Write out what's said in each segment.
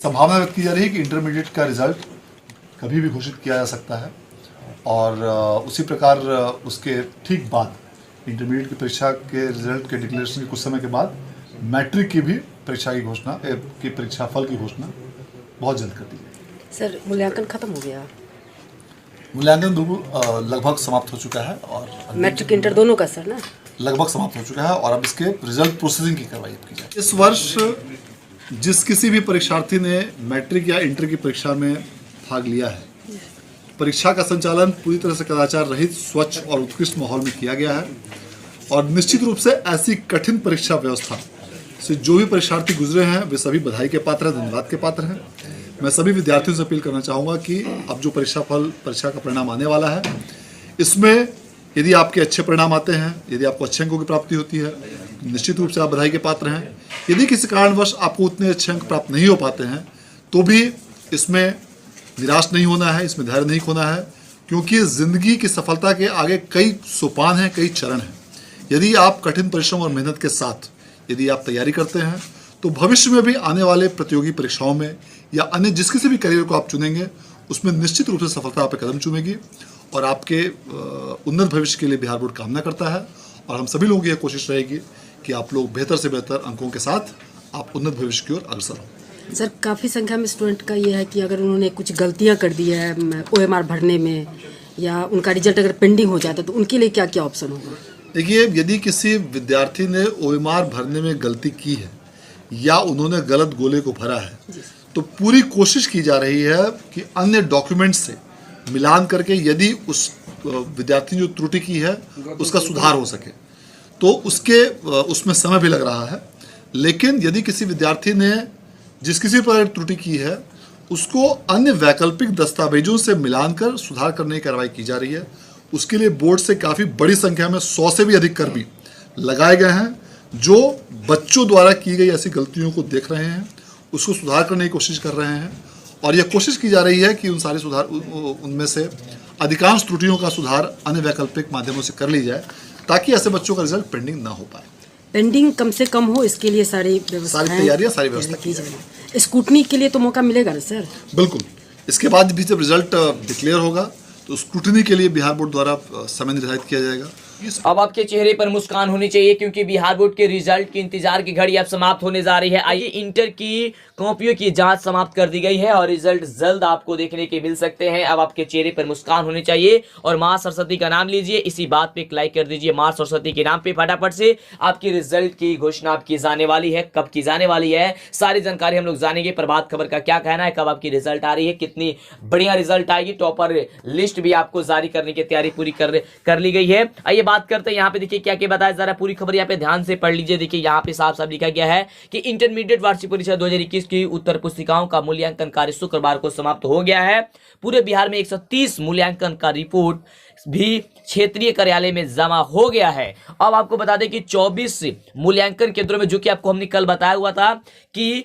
संभावना व्यक्त की जा रही है कि इंटरमीडिएट का रिजल्ट कभी भी घोषित किया जा सकता है और उसी प्रकार उसके ठीक बाद इंटरमीडिएट की परीक्षा के रिजल्ट के डिक्लेरेशन के कुछ समय के बाद मैट्रिक की भी परीक्षा की घोषणा की परीक्षा फल की घोषणा बहुत जल्द कर दी गई। सर मूल्यांकन खत्म हो गया? मूल्यांकन बिल्कुल लगभग समाप्त हो चुका है और मैट्रिक इंटर दोनों का सर ना लगभग समाप्त हो चुका है और अब इसके रिजल्ट प्रोसेसिंग की कार्रवाई की जाए। इस वर्ष जिस किसी भी परीक्षार्थी ने मैट्रिक या इंटर की परीक्षा में भाग लिया है, परीक्षा का संचालन पूरी तरह से कदाचार रहित, स्वच्छ और उत्कृष्ट माहौल में किया गया है और निश्चित रूप से ऐसी कठिन परीक्षा व्यवस्था से जो भी परीक्षार्थी गुजरे हैं वे सभी बधाई के पात्र हैं, धन्यवाद के पात्र हैं। मैं सभी विद्यार्थियों से अपील करना चाहूँगा कि अब जो परीक्षा का परिणाम आने वाला है, इसमें यदि आपके अच्छे परिणाम आते हैं, यदि आपको अच्छे अंकों की प्राप्ति होती है, निश्चित रूप से आप बधाई के पात्र हैं। यदि किसी कारणवश आपको उतने अच्छे अंक प्राप्त नहीं हो पाते हैं तो भी इसमें निराश नहीं होना है, इसमें धैर्य नहीं खोना है, क्योंकि ज़िंदगी की सफलता के आगे कई सोपान हैं, कई चरण हैं। यदि आप कठिन परिश्रम और मेहनत के साथ यदि आप तैयारी करते हैं तो भविष्य में भी आने वाले प्रतियोगी परीक्षाओं में या अन्य जिस किसी भी करियर को आप चुनेंगे उसमें निश्चित रूप से सफलता आप पे कदम चूमेगी और आपके उन्नत भविष्य के लिए बिहार बोर्ड कामना करता है और हम सभी लोगों की यह कोशिश रहेगी कि आप लोग बेहतर से बेहतर अंकों के साथ आप उन्नत भविष्य की ओर अग्रसर हों। सर काफ़ी संख्या में स्टूडेंट का ये है कि अगर उन्होंने कुछ गलतियां कर दी है OMR भरने में या उनका रिजल्ट अगर पेंडिंग हो जाता है तो उनके लिए क्या क्या ऑप्शन होगा? देखिए, यदि किसी विद्यार्थी ने OMR भरने में गलती की है या उन्होंने गलत गोले को भरा है तो पूरी कोशिश की जा रही है कि अन्य डॉक्यूमेंट्स से मिलान करके यदि उस विद्यार्थी ने जो त्रुटि की है उसका सुधार हो सके तो उसमें समय भी लग रहा है। लेकिन यदि किसी विद्यार्थी ने जिस किसी पर त्रुटि की है उसको अन्य वैकल्पिक दस्तावेजों से मिलान कर सुधार करने की कार्रवाई की जा रही है। उसके लिए बोर्ड से काफ़ी बड़ी संख्या में 100 से भी अधिक कर्मी लगाए गए हैं जो बच्चों द्वारा की गई ऐसी गलतियों को देख रहे हैं, उसको सुधार करने की कोशिश कर रहे हैं और यह कोशिश की जा रही है कि उनमें से अधिकांश त्रुटियों का सुधार अन्य वैकल्पिक माध्यमों से कर ली जाए ताकि ऐसे बच्चों का रिजल्ट पेंडिंग ना हो पाए। पेंडिंग कम से कम हो, इसके लिए सारी तैयारियां सारी व्यवस्था की जाए। स्क्रूटनी के लिए तो मौका मिलेगा ना सर? बिल्कुल। इसके बाद भी जब रिजल्ट डिक्लेयर होगा तो स्क्रूटनी के लिए बिहार बोर्ड द्वारा समय निर्धारित किया जाएगा। अब आपके चेहरे पर मुस्कान होनी चाहिए क्योंकि बिहार बोर्ड के रिजल्ट की इंतजार की घड़ी अब समाप्त होने जा रही है। आइए, इंटर की कॉपियों की जांच समाप्त कर दी गई है और रिजल्ट जल्द आपको देखने के मिल सकते हैं। अब आपके चेहरे पर मुस्कान होनी चाहिए और मां सरस्वती का नाम लीजिए, इसी बात पे एक लाइक कर दीजिए। मां सरस्वती के नाम पे फटाफट से आपकी रिजल्ट की घोषणा अब की जाने वाली है। कब की जाने वाली है सारी जानकारी हम लोग जानेंगे। प्रभात खबर का क्या कहना है, कब आपकी रिजल्ट आ रही है, कितनी बढ़िया रिजल्ट आएगी। टॉपर लिस्ट भी आपको जारी करने की तैयारी पूरी कर ली गई है। आइए बात करते हैं, यहाँ पे देखिए क्या क्या बताया जा रहा है। पूरी खबर यहाँ पे ध्यान से पढ़ लीजिए। देखिए यहाँ पे साफ साफ लिखा गया है कि इंटरमीडिएट वार्षिक परीक्षा 2021 की उत्तर पुस्तिकाओं का मूल्यांकन कार्य शुक्रवार को समाप्त हो गया है। पूरे बिहार में 130 मूल्यांकन का रिपोर्ट भी क्षेत्रीय कार्यालय में जमा हो गया है। अब आपको बता दें कि 24 मूल्यांकन केंद्रों में, जो कि आपको हमने कल बताया हुआ था कि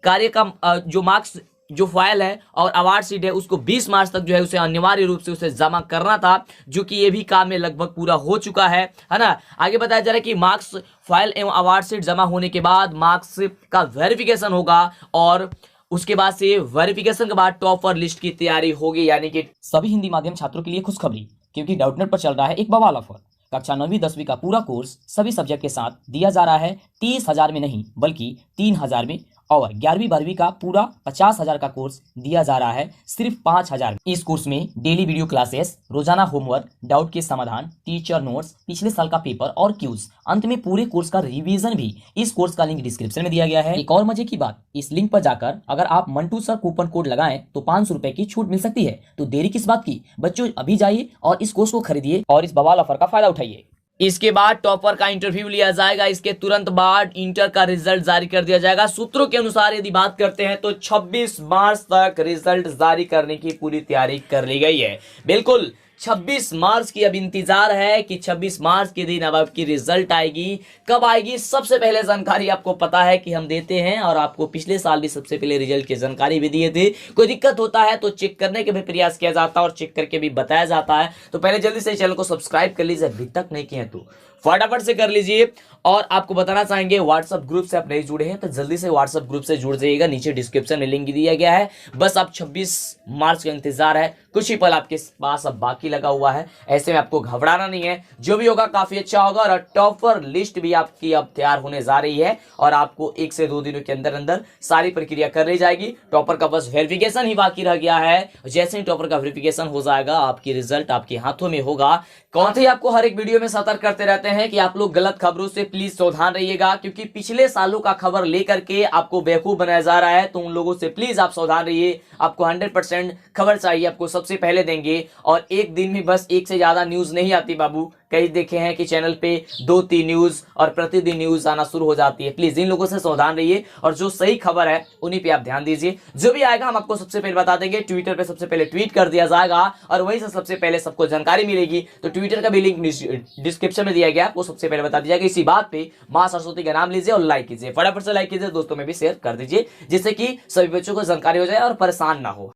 कार्य का जो मार्क्स जो फाइल है और अवार्ड शीट है उसको 20 मार्च तक जो है उसे अनिवार्य रूप से उसे जमा करना था, जो कि ये भी काम में लगभग पूरा हो चुका है ना। आगे बताया जा रहा है कि मार्क्स फाइल एवं अवार्ड शीट जमा होने के बाद मार्क्स का वेरिफिकेशन होगा और उसके बाद से वेरिफिकेशन के बाद टॉपर लिस्ट की तैयारी होगी। यानी कि सभी हिंदी माध्यम छात्रों के लिए खुशखबरी, क्योंकि डाउटनेट पर चल रहा है एक बवाल ऑफर। कक्षा 9वीं 10वीं का पूरा कोर्स सभी सब्जेक्ट के साथ दिया जा रहा है 30,000 में नहीं बल्कि 3,000 में, और 11वीं 12वीं का पूरा 50,000 का कोर्स दिया जा रहा है सिर्फ 5,000 में। इस कोर्स में डेली वीडियो क्लासेस, रोजाना होमवर्क, डाउट के समाधान, टीचर नोट्स, पिछले साल का पेपर और क्यूज, अंत में पूरे कोर्स का रिवीजन भी। इस कोर्स का लिंक डिस्क्रिप्शन में दिया गया है। एक और मजे की बात, इस लिंक पर जाकर अगर आप मंटू सर कूपन कोड लगाएं तो 500 रुपए की छूट मिल सकती है। तो देरी किस बात की, बच्चों अभी जाइए और इस कोर्स को खरीदिए और इस बवाल ऑफर का फायदा उठाइए। इसके बाद टॉपर का इंटरव्यू लिया जाएगा। इसके तुरंत बाद इंटर का रिजल्ट जारी कर दिया जाएगा। सूत्रों के अनुसार यदि बात करते हैं तो 26 मार्च तक रिजल्ट जारी करने की पूरी तैयारी कर ली गई है। बिल्कुल 26 मार्च की अब इंतजार है कि 26 मार्च के दिन अब आपकी रिजल्ट आएगी। कब आएगी सबसे पहले जानकारी आपको पता है कि हम देते हैं और आपको पिछले साल भी सबसे पहले रिजल्ट की जानकारी भी दिए थे। कोई दिक्कत होता है तो चेक करने के भी प्रयास किया जाता है और चेक करके भी बताया जाता है। तो पहले जल्दी से चैनल को सब्सक्राइब कर लीजिए, अभी तक नहीं किए तो फटाफट से कर लीजिए। और आपको बताना चाहेंगे व्हाट्सएप ग्रुप से आप नहीं जुड़े हैं तो जल्दी से व्हाट्सएप ग्रुप से जुड़ जाइएगा, नीचे डिस्क्रिप्शन में लिंक दिया गया है। बस आप 26 मार्च का इंतजार है, कुछ ही पल आपके पास अब बाकी लगा हुआ है, ऐसे में आपको घबराना नहीं है, जो भी होगा काफी अच्छा होगा। और टॉपर लिस्ट भी आपकी अब तैयार होने जा रही है और आपको 1 से 2 दिनों के अंदर अंदर सारी प्रक्रिया कर ली जाएगी। टॉपर का बस वेरिफिकेशन ही बाकी रह गया है। जैसे ही टॉपर का वेरिफिकेशन हो जाएगा आपकी रिजल्ट आपके हाथों में होगा। कौन थे आपको हर एक वीडियो में सतर्क करते रहते हैं कि आप लोग गलत खबरों से प्लीज सावधान रहिएगा, क्योंकि पिछले सालों का खबर लेकर के आपको बेवकूफ बनाया जा रहा है। तो उन लोगों से प्लीज आप सावधान रहिए। आपको 100% खबर चाहिए, आपको सबसे पहले देंगे। और एक दिन में बस एक से ज्यादा न्यूज नहीं आती बाबू, कई देखे हैं कि चैनल पे 2-3 न्यूज और प्रतिदिन न्यूज आना शुरू हो जाती है। प्लीज इन लोगों से सावधान रहिए और जो सही खबर है उन्हीं पे आप ध्यान दीजिए। जो भी आएगा हम आपको सबसे पहले बता देंगे, ट्विटर पे सबसे पहले ट्वीट कर दिया जाएगा और वहीं से सबसे पहले सबको जानकारी मिलेगी। तो ट्विटर का भी लिंक डिस्क्रिप्शन में दिया गया, आपको सबसे पहले बता दिया जाएगा। इसी बात पे मां सरस्वती का नाम लीजिए और लाइक कीजिए, फटाफट से लाइक कीजिए, दोस्तों में भी शेयर कर दीजिए, जिससे कि सभी बच्चों को जानकारी हो जाए और परेशान ना हो।